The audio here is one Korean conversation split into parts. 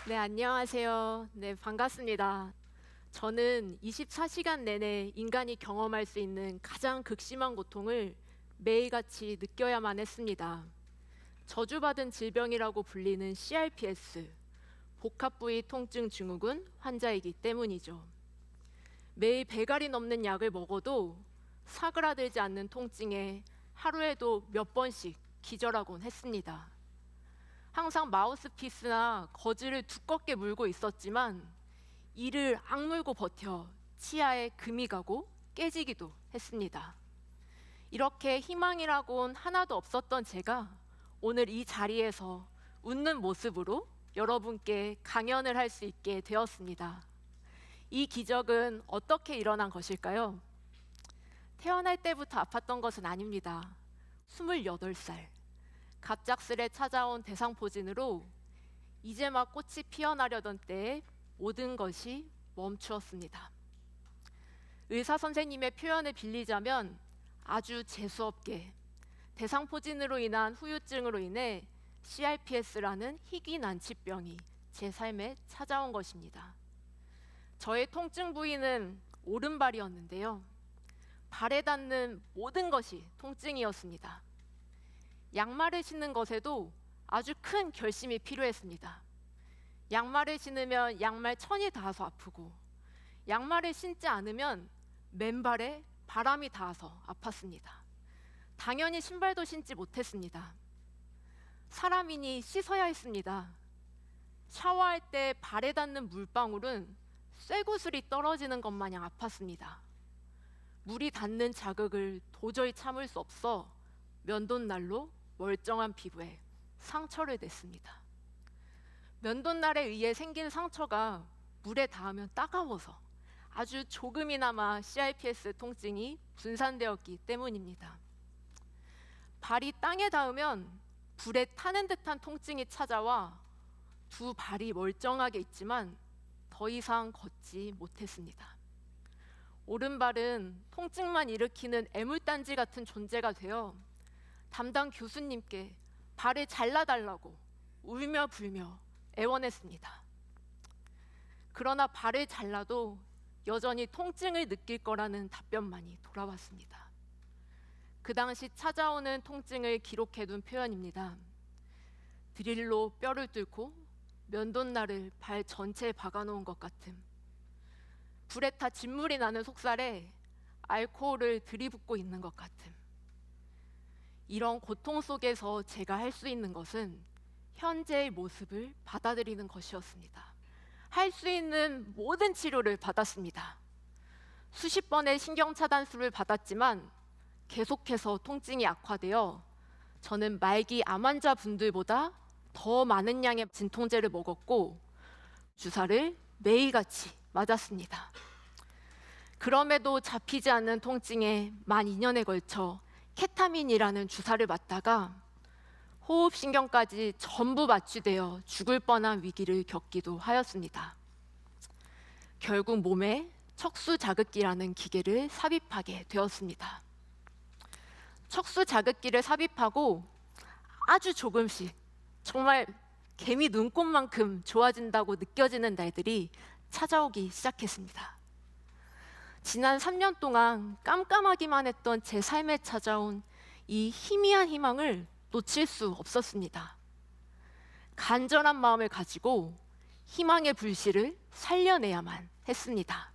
네, 안녕하세요. 네, 반갑습니다. 저는 24시간 내내 인간이 경험할 수 있는 가장 극심한 고통을 매일같이 느껴야만 했습니다. 저주받은 질병이라고 불리는 CRPS, 복합부위 통증 증후군 환자이기 때문이죠. 매일 배갈이 넘는 약을 먹어도 사그라들지 않는 통증에 하루에도 몇 번씩 기절하곤 했습니다. 항상 마우스피스나 거즈를 두껍게 물고 있었지만 이를 악물고 버텨 치아에 금이 가고 깨지기도 했습니다. 이렇게 희망이라곤 하나도 없었던 제가 오늘 이 자리에서 웃는 모습으로 여러분께 강연을 할 수 있게 되었습니다. 이 기적은 어떻게 일어난 것일까요? 태어날 때부터 아팠던 것은 아닙니다. 28살, 갑작스레 찾아온 대상포진으로 이제 막 꽃이 피어나려던 때에 모든 것이 멈추었습니다. 의사 선생님의 표현을 빌리자면 아주 재수없게 대상포진으로 인한 후유증으로 인해 CRPS라는 희귀 난치병이 제 삶에 찾아온 것입니다. 저의 통증 부위는 오른발이었는데요. 발에 닿는 모든 것이 통증이었습니다. 양말을 신는 것에도 아주 큰 결심이 필요했습니다. 양말을 신으면 양말 천이 닿아서 아프고 양말을 신지 않으면 맨발에 바람이 닿아서 아팠습니다. 당연히 신발도 신지 못했습니다. 사람이니 씻어야 했습니다. 샤워할 때 발에 닿는 물방울은 쇠구슬이 떨어지는 것 마냥 아팠습니다. 물이 닿는 자극을 도저히 참을 수 없어 면도날로 멀쩡한 피부에 상처를 냈습니다. 면도날에 의해 생긴 상처가 물에 닿으면 따가워서 아주 조금이나마 CRPS 통증이 분산되었기 때문입니다. 발이 땅에 닿으면 불에 타는 듯한 통증이 찾아와 두 발이 멀쩡하게 있지만 더 이상 걷지 못했습니다. 오른발은 통증만 일으키는 애물단지 같은 존재가 되어 담당 교수님께 발을 잘라달라고 울며 불며 애원했습니다. 그러나 발을 잘라도 여전히 통증을 느낄 거라는 답변만이 돌아왔습니다. 그 당시 찾아오는 통증을 기록해둔 표현입니다. 드릴로 뼈를 뚫고 면도날을 발 전체에 박아놓은 것 같음. 불에 타 진물이 나는 속살에 알코올을 들이붓고 있는 것 같음. 이런 고통 속에서 제가 할 수 있는 것은 현재의 모습을 받아들이는 것이었습니다. 할 수 있는 모든 치료를 받았습니다. 수십 번의 신경차단술을 받았지만 계속해서 통증이 악화되어 저는 말기 암 환자분들보다 더 많은 양의 진통제를 먹었고 주사를 매일같이 맞았습니다. 그럼에도 잡히지 않는 통증에 만 2년에 걸쳐 케타민이라는 주사를 맞다가 호흡신경까지 전부 마취되어 죽을 뻔한 위기를 겪기도 하였습니다. 결국 몸에 척수 자극기라는 기계를 삽입하게 되었습니다. 척수 자극기를 삽입하고 아주 조금씩 정말 개미 눈곱만큼 좋아진다고 느껴지는 날들이 찾아오기 시작했습니다. 지난 3년 동안 깜깜하기만 했던 제 삶에 찾아온 이 희미한 희망을 놓칠 수 없었습니다. 간절한 마음을 가지고 희망의 불씨를 살려내야만 했습니다.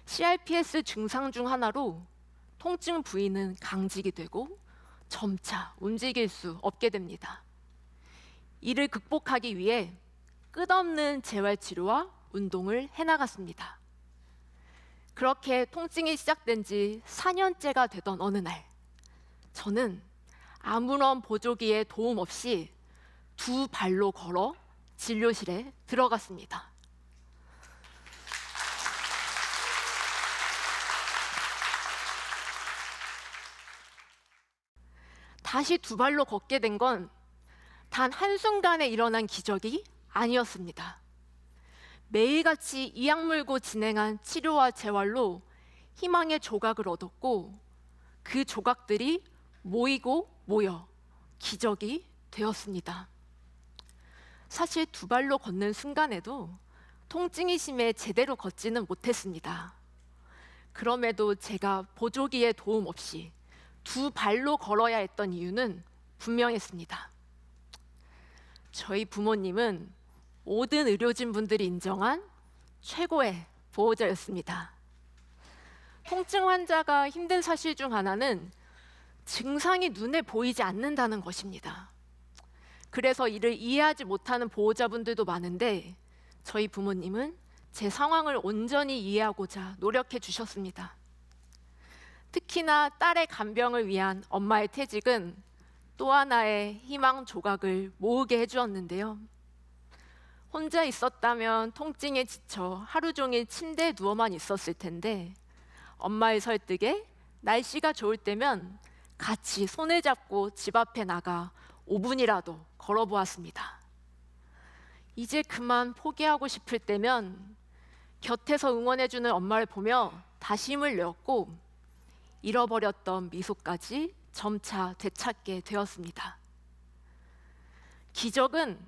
CRPS 증상 중 하나로 통증 부위는 강직이 되고 점차 움직일 수 없게 됩니다. 이를 극복하기 위해 끝없는 재활치료와 운동을 해나갔습니다. 그렇게 통증이 시작된 지 4년째가 되던 어느 날, 저는 아무런 보조기의 도움 없이 두 발로 걸어 진료실에 들어갔습니다. 다시 두 발로 걷게 된 건 단 한순간에 일어난 기적이 아니었습니다. 매일같이 이악 물고 진행한 치료와 재활로 희망의 조각을 얻었고 그 조각들이 모이고 모여 기적이 되었습니다. 사실 두 발로 걷는 순간에도 통증이 심해 제대로 걷지는 못했습니다. 그럼에도 제가 보조기의 도움 없이 두 발로 걸어야 했던 이유는 분명했습니다. 저희 부모님은 모든 의료진 분들이 인정한 최고의 보호자였습니다. 통증 환자가 힘든 사실 중 하나는 증상이 눈에 보이지 않는다는 것입니다. 그래서 이를 이해하지 못하는 보호자분들도 많은데 저희 부모님은 제 상황을 온전히 이해하고자 노력해 주셨습니다. 특히나 딸의 간병을 위한 엄마의 퇴직은 또 하나의 희망 조각을 모으게 해주었는데요. 혼자 있었다면 통증에 지쳐 하루 종일 침대에 누워만 있었을 텐데 엄마의 설득에 날씨가 좋을 때면 같이 손을 잡고 집 앞에 나가 5분이라도 걸어보았습니다. 이제 그만 포기하고 싶을 때면 곁에서 응원해주는 엄마를 보며 다시 힘을 내었고 잃어버렸던 미소까지 점차 되찾게 되었습니다. 기적은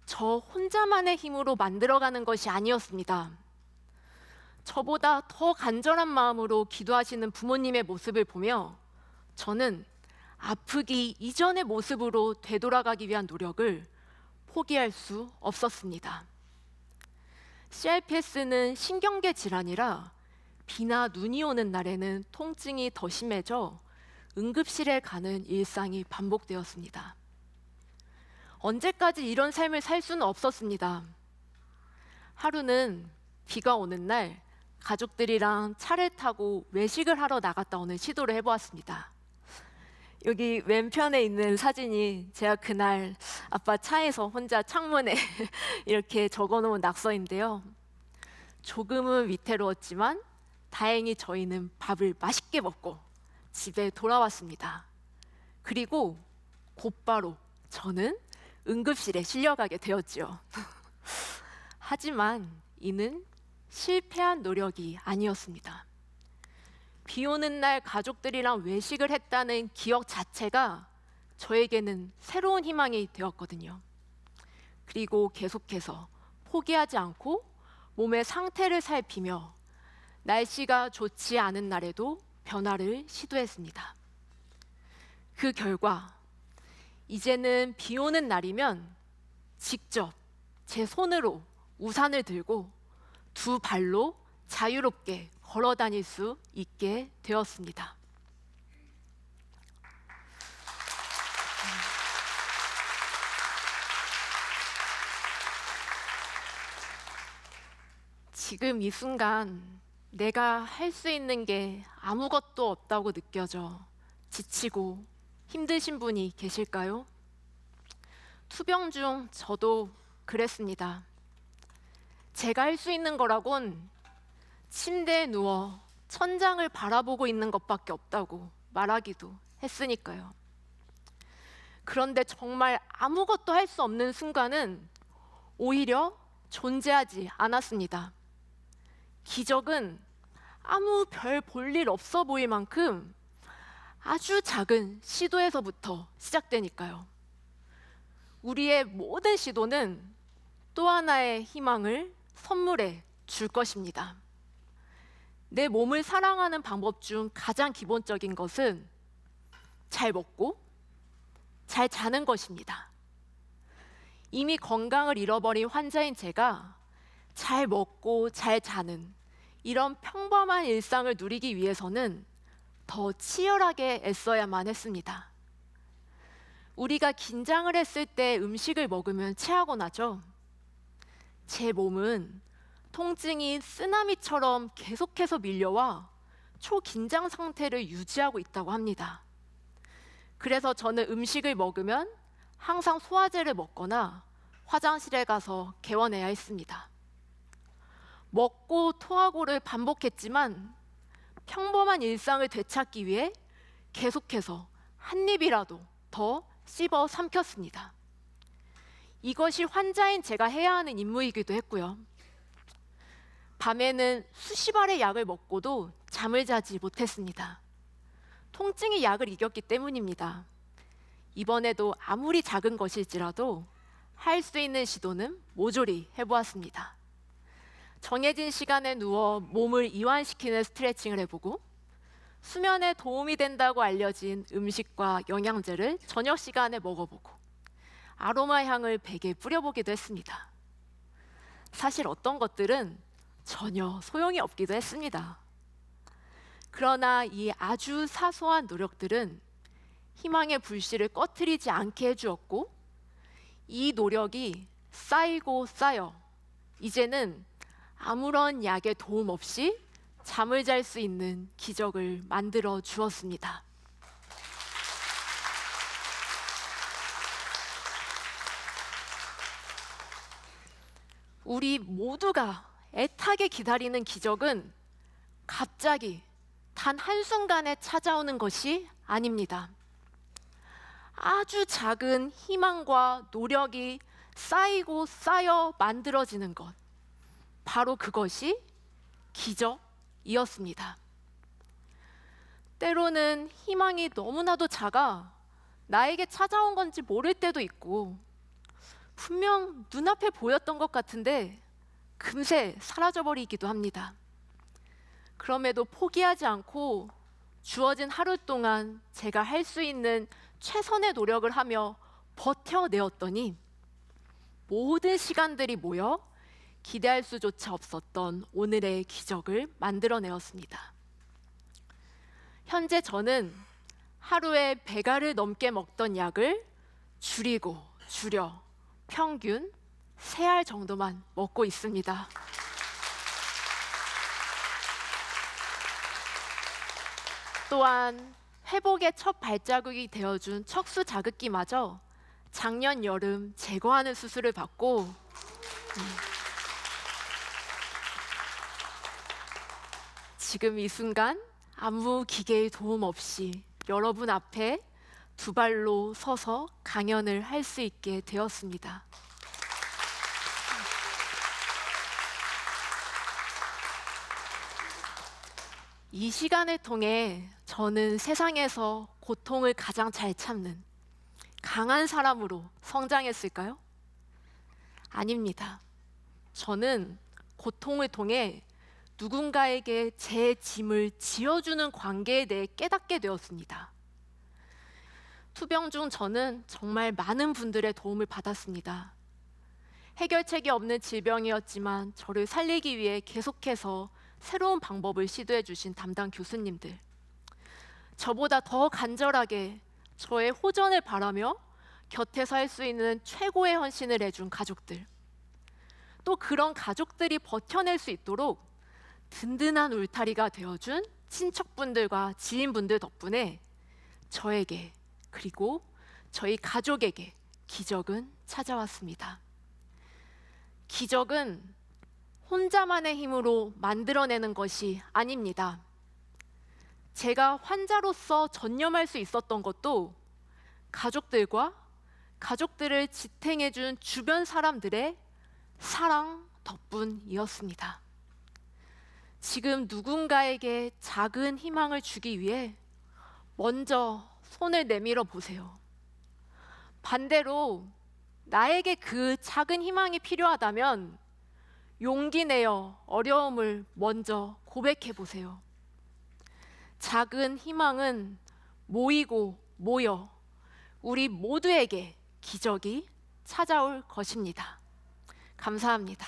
저 혼자만의 힘으로 만들어가는 것이 아니었습니다. 저보다 더 간절한 마음으로 기도하시는 부모님의 모습을 보며 저는 아프기 이전의 모습으로 되돌아가기 위한 노력을 포기할 수 없었습니다. CRPS는 신경계 질환이라 비나 눈이 오는 날에는 통증이 더 심해져 응급실에 가는 일상이 반복되었습니다. 언제까지 이런 삶을 살 수는 없었습니다. 하루는 비가 오는 날 가족들이랑 차를 타고 외식을 하러 나갔다 오는 시도를 해보았습니다. 여기 왼편에 있는 사진이 제가 그날 아빠 차에서 혼자 창문에 이렇게 적어놓은 낙서인데요. 조금은 위태로웠지만 다행히 저희는 밥을 맛있게 먹고 집에 돌아왔습니다. 그리고 곧바로 저는 응급실에 실려가게 되었죠. 하지만 이는 실패한 노력이 아니었습니다. 비 오는 날 가족들이랑 외식을 했다는 기억 자체가 저에게는 새로운 희망이 되었거든요. 그리고 계속해서 포기하지 않고 몸의 상태를 살피며 날씨가 좋지 않은 날에도 변화를 시도했습니다. 그 결과 이제는 비 오는 날이면 직접 제 손으로 우산을 들고 두 발로 자유롭게 걸어 다닐 수 있게 되었습니다. 지금 이 순간 내가 할 수 있는 게 아무것도 없다고 느껴져 지치고 힘드신 분이 계실까요? 투병 중 저도 그랬습니다. 제가 할 수 있는 거라곤 침대에 누워 천장을 바라보고 있는 것밖에 없다고 말하기도 했으니까요. 그런데 정말 아무것도 할 수 없는 순간은 오히려 존재하지 않았습니다. 기적은 아무 별 볼 일 없어 보일 만큼 아주 작은 시도에서부터 시작되니까요. 우리의 모든 시도는 또 하나의 희망을 선물해 줄 것입니다. 내 몸을 사랑하는 방법 중 가장 기본적인 것은 잘 먹고 잘 자는 것입니다. 이미 건강을 잃어버린 환자인 제가 잘 먹고 잘 자는 이런 평범한 일상을 누리기 위해서는 더 치열하게 애써야만 했습니다. 우리가 긴장을 했을 때 음식을 먹으면 체하곤 하죠. 제 몸은 통증이 쓰나미처럼 계속해서 밀려와 초긴장 상태를 유지하고 있다고 합니다. 그래서 저는 음식을 먹으면 항상 소화제를 먹거나 화장실에 가서 개원해야 했습니다. 먹고 토하고를 반복했지만 평범한 일상을 되찾기 위해 계속해서 한 입이라도 더 씹어 삼켰습니다. 이것이 환자인 제가 해야 하는 임무이기도 했고요. 밤에는 수십 알의 약을 먹고도 잠을 자지 못했습니다. 통증이 약을 이겼기 때문입니다. 이번에도 아무리 작은 것일지라도 할 수 있는 시도는 모조리 해보았습니다. 정해진 시간에 누워 몸을 이완시키는 스트레칭을 해보고, 수면에 도움이 된다고 알려진 음식과 영양제를 저녁 시간에 먹어보고, 아로마 향을 베개에 뿌려보기도 했습니다. 사실 어떤 것들은 전혀 소용이 없기도 했습니다. 그러나 이 아주 사소한 노력들은 희망의 불씨를 꺼트리지 않게 해주었고, 이 노력이 쌓이고 쌓여 이제는 아무런 약의 도움 없이 잠을 잘 수 있는 기적을 만들어 주었습니다. 우리 모두가 애타게 기다리는 기적은 갑자기 단 한순간에 찾아오는 것이 아닙니다. 아주 작은 희망과 노력이 쌓이고 쌓여 만들어지는 것, 바로 그것이 기적이었습니다. 때로는 희망이 너무나도 작아 나에게 찾아온 건지 모를 때도 있고, 분명 눈앞에 보였던 것 같은데 금세 사라져버리기도 합니다. 그럼에도 포기하지 않고 주어진 하루 동안 제가 할 수 있는 최선의 노력을 하며 버텨내었더니 모든 시간들이 모여 기대할 수조차 없었던 오늘의 기적을 만들어내었습니다. 현재 저는 하루에 배가를 넘게 먹던 약을 줄여 평균 3알 정도만 먹고 있습니다. 또한 회복의 첫 발자국이 되어준 척수 자극기마저 작년 여름 제거하는 수술을 받고, 지금 이 순간 아무 기계의 도움 없이 여러분 앞에 두 발로 서서 강연을 할 수 있게 되었습니다. 이 시간을 통해 저는 세상에서 고통을 가장 잘 참는 강한 사람으로 성장했을까요? 아닙니다. 저는 고통을 통해 누군가에게 제 짐을 지어주는 관계에 대해 깨닫게 되었습니다. 투병 중 저는 정말 많은 분들의 도움을 받았습니다. 해결책이 없는 질병이었지만 저를 살리기 위해 계속해서 새로운 방법을 시도해 주신 담당 교수님들, 저보다 더 간절하게 저의 호전을 바라며 곁에서 할 수 있는 최고의 헌신을 해준 가족들, 또 그런 가족들이 버텨낼 수 있도록 든든한 울타리가 되어준 친척분들과 지인분들 덕분에 저에게, 그리고 저희 가족에게 기적은 찾아왔습니다. 기적은 혼자만의 힘으로 만들어내는 것이 아닙니다. 제가 환자로서 전념할 수 있었던 것도 가족들과 가족들을 지탱해준 주변 사람들의 사랑 덕분이었습니다. 지금 누군가에게 작은 희망을 주기 위해 먼저 손을 내밀어 보세요. 반대로 나에게 그 작은 희망이 필요하다면 용기 내어 어려움을 먼저 고백해 보세요. 작은 희망은 모이고 모여 우리 모두에게 기적이 찾아올 것입니다. 감사합니다.